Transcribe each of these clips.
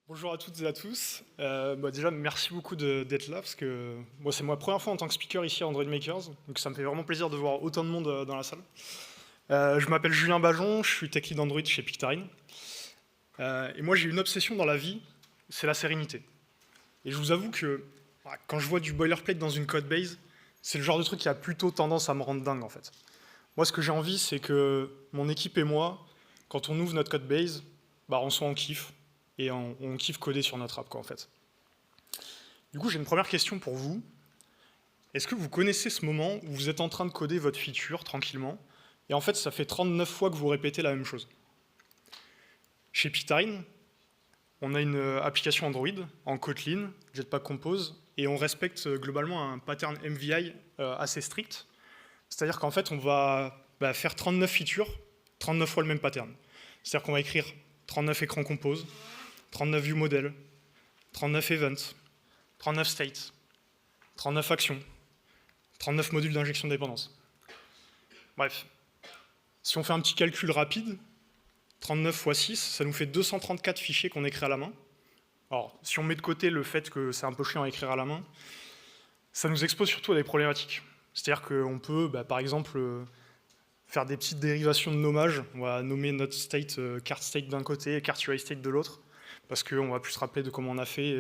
Bonjour à toutes et à tous. Déjà, merci beaucoup d'être là, parce que moi, c'est ma première fois en tant que speaker ici à Android Makers, donc ça me fait vraiment plaisir de voir autant de monde dans la salle. Je m'appelle Julien Bajon, je suis tech lead Android chez Pictarine. Et moi, j'ai une obsession dans la vie, c'est la sérénité. Et je vous avoue que quand je vois du boilerplate dans une code base, c'est le genre de truc qui a plutôt tendance à me rendre dingue, en fait. Moi, ce que j'ai envie, c'est que mon équipe et moi, quand on ouvre notre code base, on soit en kiff, et on kiffe coder sur notre app, quoi, en fait. Du coup, j'ai une première question pour vous. Est-ce que vous connaissez ce moment où vous êtes en train de coder votre feature tranquillement, et en fait, ça fait 39 fois que vous répétez la même chose? Chez Pictarine, on a une application Android en Kotlin, Jetpack Compose, et on respecte globalement un pattern MVI assez strict. C'est-à-dire qu'en fait, on va faire 39 features, 39 fois le même pattern. C'est-à-dire qu'on va écrire 39 écrans compose, 39 view model, 39 events, 39 states, 39 actions, 39 modules d'injection de dépendance. Bref, si on fait un petit calcul rapide, 39 x 6, ça nous fait 234 fichiers qu'on écrit à la main. Alors, si on met de côté le fait que c'est un peu chiant à écrire à la main, ça nous expose surtout à des problématiques. C'est-à-dire qu'on peut, par exemple, faire des petites dérivations de nommage. On va nommer notre state cart state d'un côté et cart UI state de l'autre, parce qu'on va plus se rappeler de comment on a fait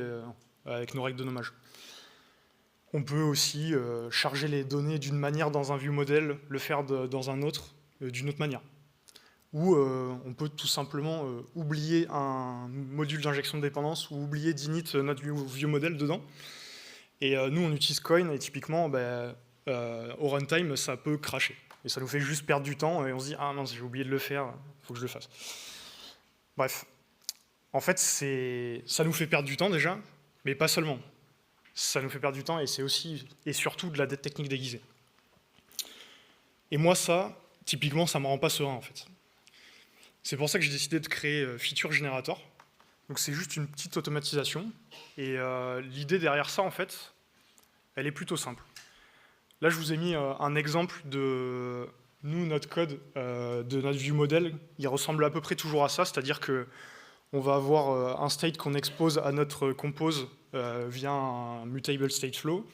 avec nos règles de nommage. On peut aussi charger les données d'une manière dans un view model, le faire dans un autre d'une autre manière. Ou on peut tout simplement oublier un module d'injection de dépendance ou oublier d'init notre view model dedans. Et nous, on utilise Coin, et typiquement, au runtime, ça peut crasher. Et ça nous fait juste perdre du temps, et on se dit « Ah non, j'ai oublié de le faire, il faut que je le fasse. » Bref. En fait, ça nous fait perdre du temps déjà, mais pas seulement. Ça nous fait perdre du temps, et c'est aussi et surtout de la dette technique déguisée. Et moi, ça, typiquement, ça me rend pas serein, en fait. C'est pour ça que j'ai décidé de créer Feature Generator. Donc c'est juste une petite automatisation, et l'idée derrière ça, en fait, elle est plutôt simple. Là, je vous ai mis un exemple de notre code de notre view model. Il ressemble à peu près toujours à ça, c'est-à-dire que on va avoir un state qu'on expose à notre compose via un mutable state flow,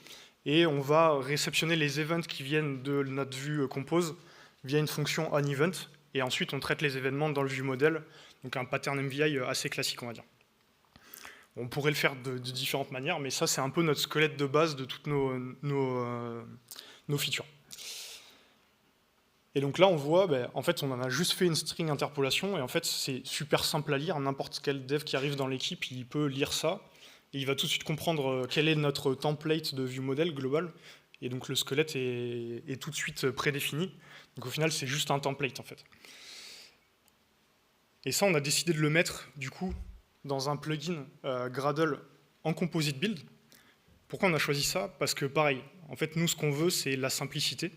et on va réceptionner les events qui viennent de notre vue compose via une fonction onEvent, et ensuite on traite les événements dans le view model, donc un pattern MVI assez classique, on va dire. On pourrait le faire de différentes manières, mais ça c'est un peu notre squelette de base de toutes nos features. Et donc là, on voit, en fait, on en a juste fait une string interpolation, et en fait, c'est super simple à lire. N'importe quel dev qui arrive dans l'équipe, il peut lire ça, et il va tout de suite comprendre quel est notre template de view model global, et donc le squelette est tout de suite prédéfini. Donc au final, c'est juste un template, en fait. Et ça, on a décidé de le mettre, du coup, dans un plugin Gradle en composite build. Pourquoi on a choisi ça? Parce que, pareil, en fait, nous, ce qu'on veut, c'est la simplicité.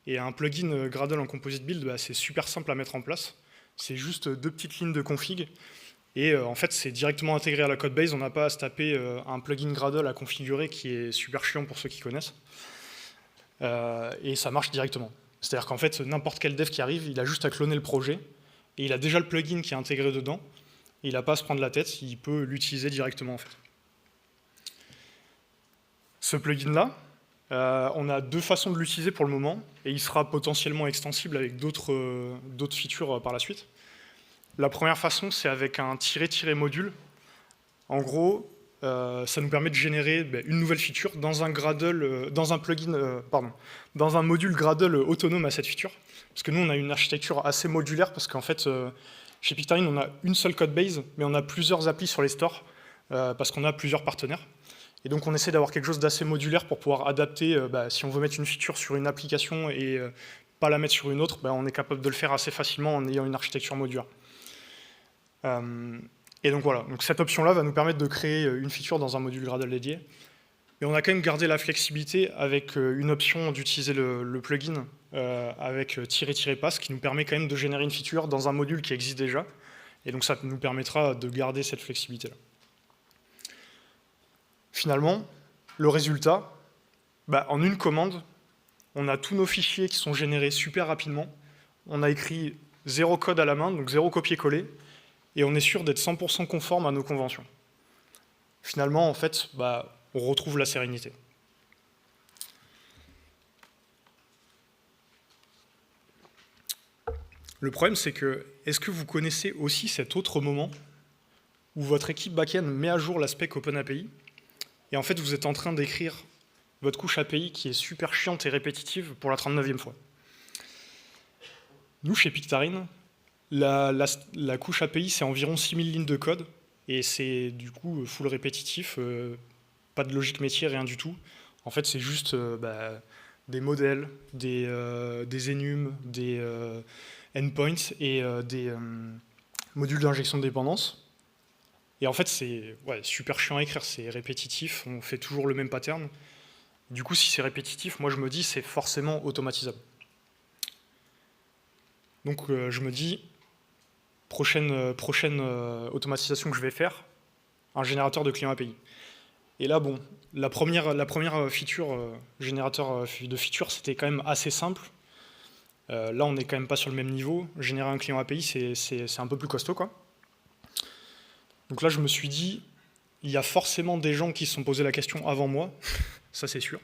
Et un plugin Gradle en composite build, c'est super simple à mettre en place. C'est juste 2 petites lignes de config. Et en fait, c'est directement intégré à la code base. On n'a pas à se taper un plugin Gradle à configurer qui est super chiant pour ceux qui connaissent. Et ça marche directement. C'est-à-dire qu'en fait, n'importe quel dev qui arrive, il a juste à cloner le projet. Et il a déjà le plugin qui est intégré dedans. Et il n'a pas à se prendre la tête, il peut l'utiliser directement, en fait. Ce plugin-là, on a 2 façons de l'utiliser pour le moment, et il sera potentiellement extensible avec d'autres features par la suite. La première façon, c'est avec un --module. En gros, ça nous permet de générer une nouvelle feature dans un Gradle, dans un module Gradle autonome à cette feature. Parce que nous, on a une architecture assez modulaire, parce qu'en fait, chez Pictarine, on a une seule code base, mais on a plusieurs applis sur les stores, parce qu'on a plusieurs partenaires. Et donc on essaie d'avoir quelque chose d'assez modulaire pour pouvoir adapter, si on veut mettre une feature sur une application et pas la mettre sur une autre, on est capable de le faire assez facilement en ayant une architecture modulaire. Et donc voilà, donc cette option-là va nous permettre de créer une feature dans un module Gradle dédié. Mais on a quand même gardé la flexibilité avec une option d'utiliser le plugin avec --pass qui nous permet quand même de générer une feature dans un module qui existe déjà. Et donc ça nous permettra de garder cette flexibilité-là. Finalement, le résultat, en une commande, on a tous nos fichiers qui sont générés super rapidement. On a écrit 0 code à la main, donc 0 copier-coller, et on est sûr d'être 100% conforme à nos conventions. finalement, en fait, on retrouve la sérénité. Le problème, c'est que, est-ce que vous connaissez aussi cet autre moment où votre équipe back-end met à jour la spec OpenAPI, et en fait, vous êtes en train d'écrire votre couche API qui est super chiante et répétitive pour la 39e fois. Nous, chez Pictarine, la couche API, c'est environ 6000 lignes de code, et c'est du coup full répétitif, pas de logique métier, rien du tout. En fait, c'est juste des modèles, des enums, des endpoints et des modules d'injection de dépendance. Et en fait, c'est super chiant à écrire, c'est répétitif, on fait toujours le même pattern. Du coup, si c'est répétitif, moi je me dis c'est forcément automatisable. Donc je me dis, prochaine automatisation que je vais faire, un générateur de client API. Et là, bon, la première feature, générateur de feature, c'était quand même assez simple. Là, on n'est quand même pas sur le même niveau. Générer un client API, c'est un peu plus costaud, quoi. Donc là, je me suis dit, il y a forcément des gens qui se sont posé la question avant moi, ça c'est sûr.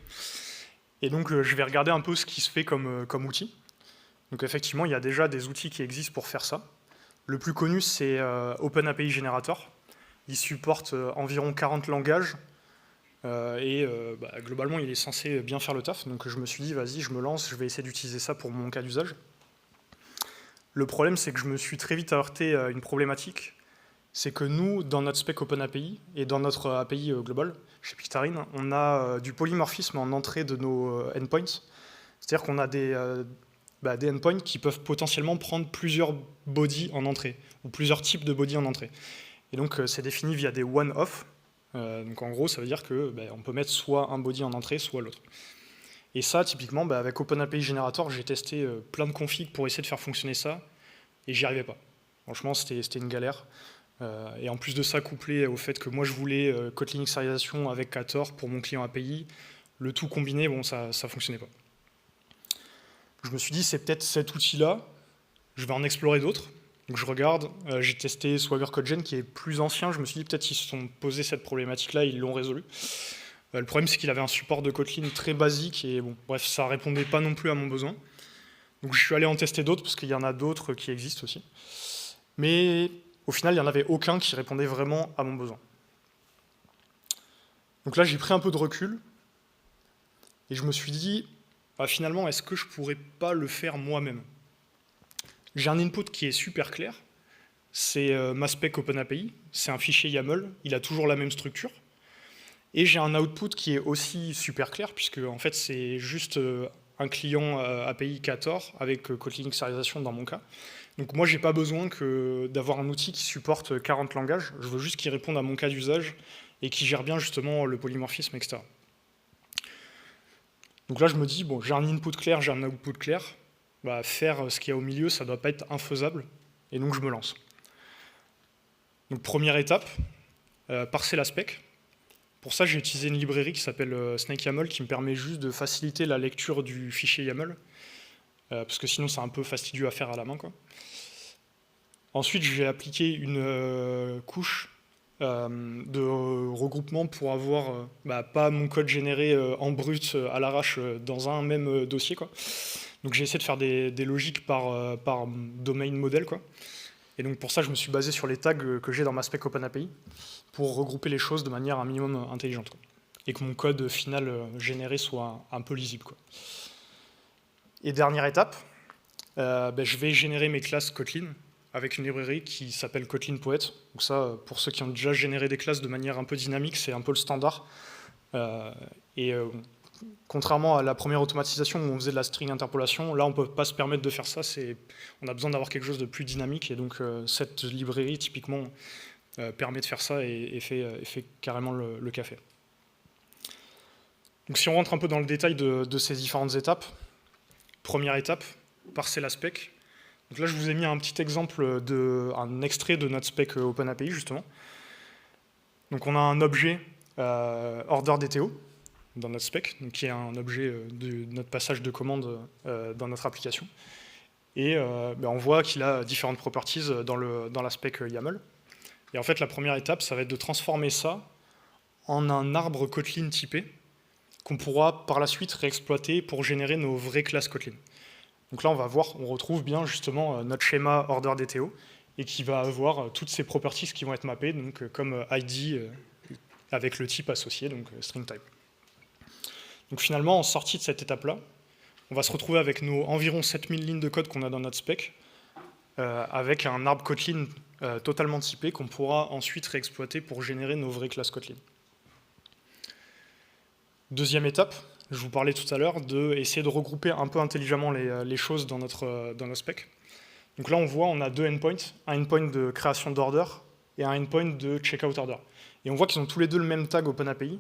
Et donc, je vais regarder un peu ce qui se fait comme outil. Donc effectivement, il y a déjà des outils qui existent pour faire ça. Le plus connu, c'est OpenAPI Generator. Il supporte environ 40 langages. Globalement, il est censé bien faire le taf. Donc je me suis dit, vas-y, je me lance, je vais essayer d'utiliser ça pour mon cas d'usage. Le problème, c'est que je me suis très vite heurté à une problématique. C'est que nous, dans notre spec OpenAPI et dans notre API global, chez Pictarine, on a du polymorphisme en entrée de nos endpoints. C'est-à-dire qu'on a des endpoints qui peuvent potentiellement prendre plusieurs bodies en entrée, ou plusieurs types de bodies en entrée. Et donc, c'est défini via des one-off. Donc, en gros, ça veut dire qu'on peut mettre soit un body en entrée, soit l'autre. Et ça, typiquement, avec OpenAPI Generator, j'ai testé plein de configs pour essayer de faire fonctionner ça, et j'y arrivais pas. Franchement, c'était une galère. Et en plus de ça, couplé au fait que moi je voulais Kotlin-xerisation avec Ktor pour mon client API, le tout combiné, bon, ça ne fonctionnait pas. Je me suis dit, c'est peut-être cet outil-là, je vais en explorer d'autres. Donc je regarde, j'ai testé Swagger CodeGen qui est plus ancien, je me suis dit peut-être qu'ils se sont posé cette problématique-là, ils l'ont résolu. Le problème, c'est qu'il avait un support de Kotlin très basique, et bon, bref, ça répondait pas non plus à mon besoin. Donc je suis allé en tester d'autres, parce qu'il y en a d'autres qui existent aussi. Mais au final, il n'y en avait aucun qui répondait vraiment à mon besoin. Donc là, j'ai pris un peu de recul, et je me suis dit, finalement, est-ce que je ne pourrais pas le faire moi-même? J'ai un input qui est super clair, c'est ma spec OpenAPI, c'est un fichier YAML, il a toujours la même structure, et j'ai un output qui est aussi super clair, puisque en fait, c'est juste un client API Ktor avec Kotlin-xerisation dans mon cas. Donc moi, j'ai pas besoin d'avoir un outil qui supporte 40 langages, je veux juste qu'il réponde à mon cas d'usage et qui gère bien justement le polymorphisme, etc. Donc là, je me dis, bon, j'ai un input clair, j'ai un output clair, faire ce qu'il y a au milieu, ça doit pas être infaisable, et donc je me lance. Donc première étape, parser la spec. Pour ça, j'ai utilisé une librairie qui s'appelle SnakeYAML, qui me permet juste de faciliter la lecture du fichier YAML, parce que sinon c'est un peu fastidieux à faire à la main, quoi. Ensuite, j'ai appliqué une couche de regroupement pour avoir pas mon code généré en brut à l'arrache dans un même dossier, quoi. Donc j'ai essayé de faire des logiques par domain model, quoi. Et donc pour ça, je me suis basé sur les tags que j'ai dans ma spec OpenAPI pour regrouper les choses de manière un minimum intelligente, quoi. Et que mon code final généré soit un peu lisible, quoi. Et dernière étape, je vais générer mes classes Kotlin avec une librairie qui s'appelle Kotlin Poet. Donc ça, pour ceux qui ont déjà généré des classes de manière un peu dynamique, c'est un peu le standard. Contrairement à la première automatisation où on faisait de la string interpolation, là on ne peut pas se permettre de faire ça, on a besoin d'avoir quelque chose de plus dynamique, et donc cette librairie typiquement permet de faire ça et fait carrément le café. Donc si on rentre un peu dans le détail de ces différentes étapes, première étape, parser la spec. Donc là je vous ai mis un petit exemple, un extrait de notre spec OpenAPI justement. Donc on a un objet order.dto dans notre spec, donc qui est un objet de notre passage de commande dans notre application. Et on voit qu'il a différentes properties dans la spec YAML. Et en fait, la première étape, ça va être de transformer ça en un arbre Kotlin typé qu'on pourra par la suite réexploiter pour générer nos vraies classes Kotlin. Donc là, on va voir, on retrouve bien justement notre schéma order.dto et qui va avoir toutes ces properties qui vont être mappées, donc comme ID avec le type associé, donc string type. Donc finalement, en sortie de cette étape-là, on va se retrouver avec nos environ 7000 lignes de code qu'on a dans notre spec, avec un arbre Kotlin totalement typé qu'on pourra ensuite réexploiter pour générer nos vraies classes Kotlin. Deuxième étape, je vous parlais tout à l'heure d'essayer de regrouper un peu intelligemment les choses dans notre spec. Donc là, on voit, on a deux endpoints, un endpoint de création d'order et un endpoint de checkout order. Et on voit qu'ils ont tous les deux le même tag OpenAPI.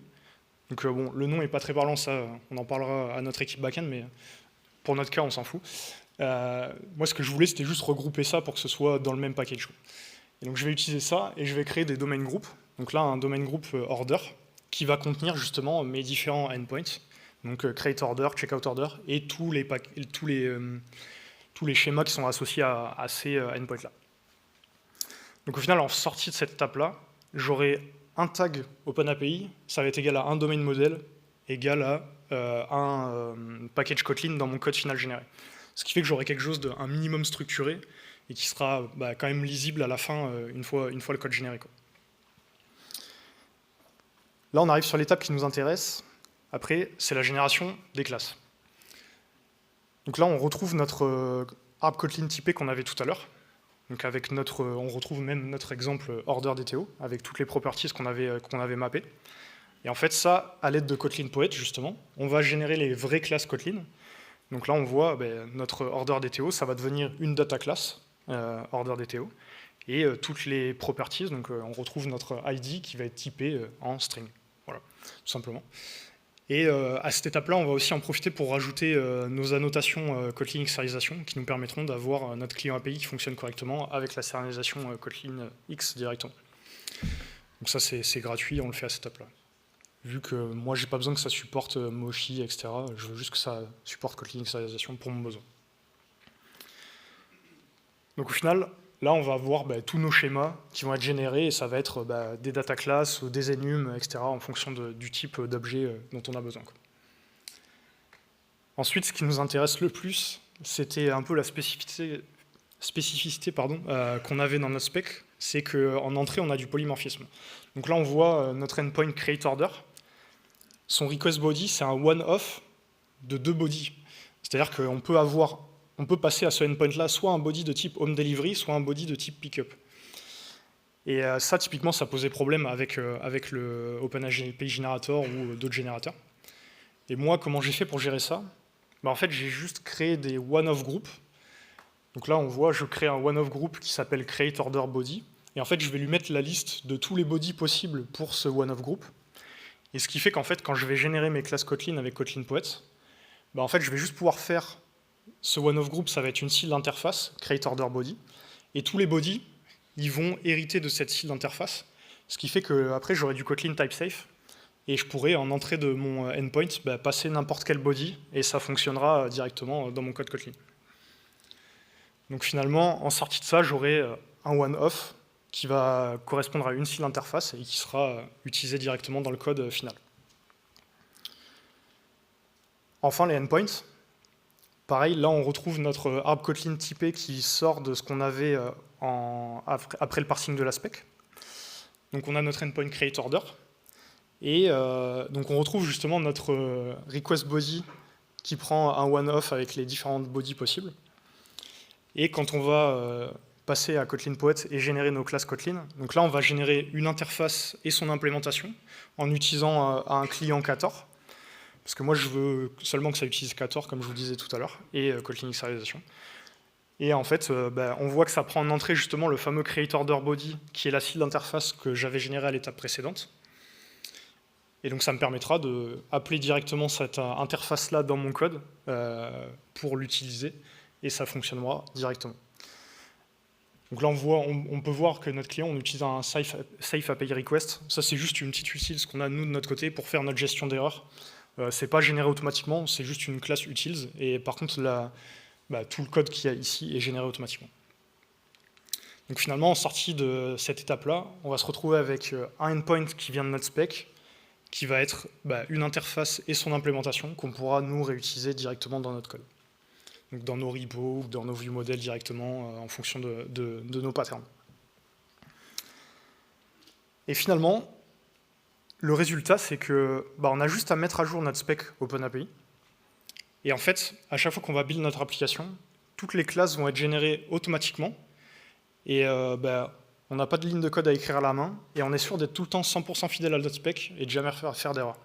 Donc bon, le nom n'est pas très parlant, ça, on en parlera à notre équipe backend, mais pour notre cas, on s'en fout. Moi, ce que je voulais, c'était juste regrouper ça pour que ce soit dans le même package. Et donc, je vais utiliser ça et je vais créer des domain groups. Donc là, un domain group order qui va contenir justement mes différents endpoints. Donc create order, checkout order et tous les schémas qui sont associés à ces endpoints-là. Donc au final, en sortie de cette étape-là, j'aurai un tag OpenAPI, ça va être égal à un domain model, égal à un package Kotlin dans mon code final généré. Ce qui fait que j'aurai quelque chose d'un minimum structuré et qui sera quand même lisible à la fin, une fois le code généré, quoi. Là, on arrive sur l'étape qui nous intéresse. Après, c'est la génération des classes. Donc là, on retrouve notre arbre Kotlin typé qu'on avait tout à l'heure. Donc avec on retrouve même notre exemple order.dto avec toutes les properties qu'on avait mappées. Et en fait, ça, à l'aide de Kotlin Poet, justement, on va générer les vraies classes Kotlin. Donc là, on voit notre order.dto, ça va devenir une data class order.dto. Et toutes les properties, donc on retrouve notre ID qui va être typé en string. Voilà, tout simplement. Et à cette étape-là, on va aussi en profiter pour rajouter nos annotations Kotlin Serialization qui nous permettront d'avoir notre client API qui fonctionne correctement avec la serialisation Kotlin X directement. Donc ça, c'est gratuit, on le fait à cette étape-là. Vu que moi, j'ai pas besoin que ça supporte Moshi, etc. Je veux juste que ça supporte Kotlin Serialization pour mon besoin. Donc au final, là, on va avoir tous nos schémas qui vont être générés et ça va être des data classes ou des enums, etc. en fonction du type d'objet dont on a besoin, quoi. Ensuite, ce qui nous intéresse le plus, c'était un peu la spécificité qu'on avait dans notre spec, c'est qu'en entrée, on a du polymorphisme. Donc là, on voit notre endpoint create order. Son request body, c'est un one-off de deux bodies. C'est-à-dire qu'on peut passer à ce endpoint-là soit un body de type home delivery, soit un body de type pickup. Et ça, typiquement, ça posait problème avec le OpenAPI Generator ou d'autres générateurs. Et moi, comment j'ai fait pour gérer ça? En fait, j'ai juste créé des one-off groups. Donc là, on voit, je crée un one-off group qui s'appelle create order body. Et en fait, je vais lui mettre la liste de tous les bodies possibles pour ce one-off group. Et ce qui fait qu'en fait, quand je vais générer mes classes Kotlin avec Kotlin Poet, en fait, je vais juste pouvoir faire ce one-off group, ça va être une CIL d'interface, create order body, et tous les bodies, ils vont hériter de cette CIL d'interface, ce qui fait qu'après, j'aurai du Kotlin type safe, et je pourrai, en entrée de mon endpoint, passer n'importe quel body, et ça fonctionnera directement dans mon code Kotlin. Donc finalement, en sortie de ça, j'aurai un one-off qui va correspondre à une CIL interface et qui sera utilisé directement dans le code final. Enfin, les endpoints. Pareil, là, on retrouve notre arbre Kotlin typé qui sort de ce qu'on avait après le parsing de la spec. Donc, on a notre endpoint create order. Et donc, on retrouve justement notre request body qui prend un one-off avec les différentes bodies possibles. Et quand on va passer à Kotlin Poet et générer nos classes Kotlin, donc là, on va générer une interface et son implémentation en utilisant un client Ktor. Parce que moi, je veux seulement que ça utilise Ktor, comme je vous disais tout à l'heure, et Kotlin Serialization. Et en fait, on voit que ça prend en entrée justement le fameux create order body, qui est la CIL d'interface que j'avais générée à l'étape précédente. Et donc, ça me permettra d'appeler directement cette interface-là dans mon code pour l'utiliser, et ça fonctionnera directement. Donc là, on peut voir que notre client, on utilise un safe API request. Ça, c'est juste une petite utile qu'on a, nous, de notre côté, pour faire notre gestion d'erreurs. C'est pas généré automatiquement, c'est juste une classe utils. Et par contre, tout le code qu'il y a ici est généré automatiquement. Donc finalement, en sortie de cette étape-là, on va se retrouver avec un endpoint qui vient de notre spec, qui va être une interface et son implémentation qu'on pourra nous réutiliser directement dans notre code. Donc dans nos repos ou dans nos view modèles directement en fonction de nos patterns. Et finalement, le résultat, c'est que on a juste à mettre à jour notre spec OpenAPI. Et en fait, à chaque fois qu'on va build notre application, toutes les classes vont être générées automatiquement. Et on n'a pas de ligne de code à écrire à la main. Et on est sûr d'être tout le temps 100% fidèle à notre spec et de jamais faire d'erreur.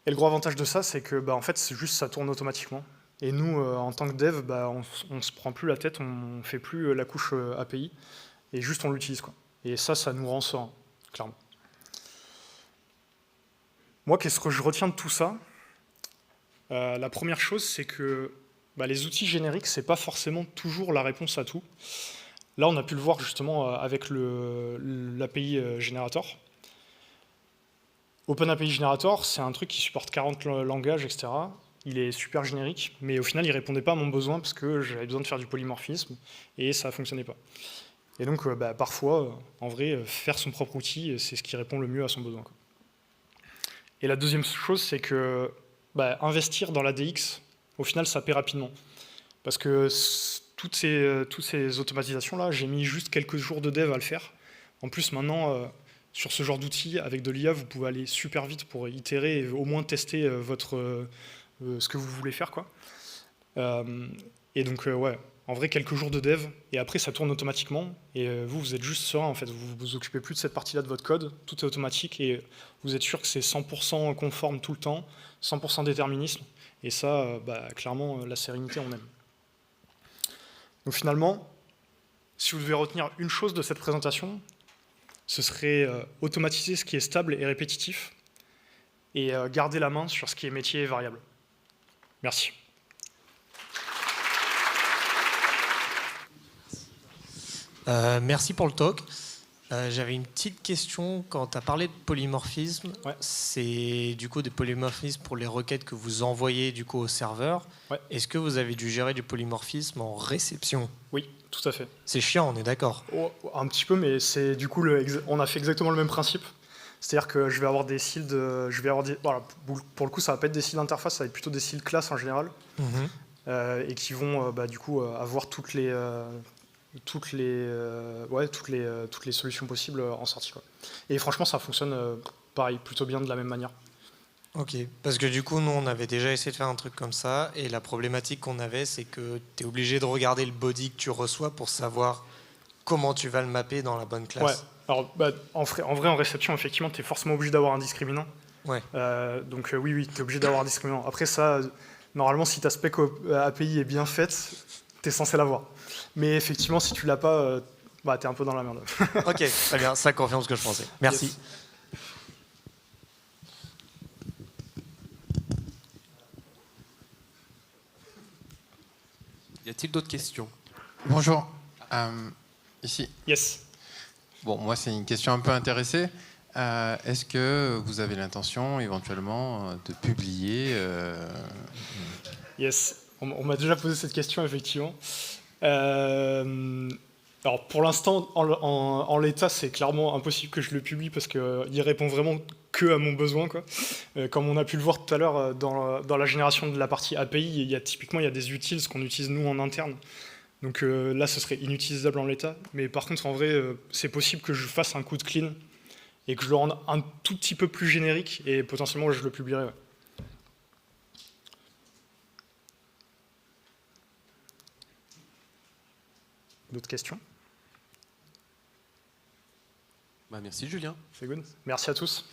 Et le gros avantage de ça, c'est que en fait, c'est juste ça tourne automatiquement. Et nous, en tant que dev, on ne se prend plus la tête, on ne fait plus la couche API. Et juste on l'utilise, quoi. Et ça nous rend serein, clairement. Moi, qu'est-ce que je retiens de tout ça? La première chose, c'est que les outils génériques, ce n'est pas forcément toujours la réponse à tout. Là, on a pu le voir justement avec l'API Generator. OpenAPI Generator, c'est un truc qui supporte 40 langages, etc. Il est super générique, mais au final, il ne répondait pas à mon besoin parce que j'avais besoin de faire du polymorphisme et ça ne fonctionnait pas. Et donc, parfois, en vrai, faire son propre outil, c'est ce qui répond le mieux à son besoin, quoi. Et la deuxième chose, c'est que investir dans l'ADX, au final, ça paie rapidement. Parce que toutes ces automatisations-là, j'ai mis juste quelques jours de dev à le faire. En plus, maintenant, sur ce genre d'outils, avec de l'IA, vous pouvez aller super vite pour itérer et au moins tester ce que vous voulez faire, quoi. Et donc, ouais, en vrai, quelques jours de dev, et après, ça tourne automatiquement, et vous êtes juste serein, en fait. Vous vous occupez plus de cette partie-là de votre code, tout est automatique, et vous êtes sûr que c'est 100% conforme tout le temps, 100% déterminisme, et ça, clairement, la sérénité, on aime. Donc finalement, si vous devez retenir une chose de cette présentation, ce serait automatiser ce qui est stable et répétitif, et garder la main sur ce qui est métier et variable. Merci. Merci pour le talk. J'avais une petite question quand tu as parlé de polymorphisme. Ouais. C'est du coup des polymorphismes pour les requêtes que vous envoyez du coup au serveur. Ouais. Est-ce que vous avez dû gérer du polymorphisme en réception? Oui, tout à fait. C'est chiant, on est d'accord. Oh, un petit peu, mais c'est du coup, on a fait exactement le même principe. C'est-à-dire que je vais avoir des styles voilà, pour le coup, ça va pas être des styles d'interface, ça va être plutôt des styles classes en général, et qui vont du coup avoir toutes les solutions possibles en sortie, quoi. Et franchement, ça fonctionne pareil, plutôt bien de la même manière. Ok, parce que du coup, nous, on avait déjà essayé de faire un truc comme ça, et la problématique qu'on avait, c'est que tu es obligé de regarder le body que tu reçois pour savoir comment tu vas le mapper dans la bonne classe. Ouais. Alors, en vrai, en réception, effectivement, tu es forcément obligé d'avoir un discriminant. Ouais. Donc oui, tu es obligé d'avoir un discriminant. Après ça, normalement, si ta spec API est bien faite, tu es censé l'avoir. Mais effectivement, si tu l'as pas, tu es un peu dans la merde. Ok, très bien, ça confirme ce que je pensais. Merci. Yes. Y a-t-il d'autres questions? Bonjour. Ici. Yes. Bon, moi, c'est une question un peu intéressée. Est-ce que vous avez l'intention, éventuellement, de publier Yes. On m'a déjà posé cette question, effectivement. Alors, pour l'instant, en l'état, c'est clairement impossible que je le publie parce qu'il répond vraiment que à mon besoin, quoi. Comme on a pu le voir tout à l'heure dans la génération de la partie API, typiquement, il y a des utils qu'on utilise nous en interne. Donc là, ce serait inutilisable en l'état. Mais par contre, en vrai, c'est possible que je fasse un coup de clean et que je le rende un tout petit peu plus générique et potentiellement, je le publierai. Ouais. D'autres questions? Merci Julien. C'est good. Merci à tous.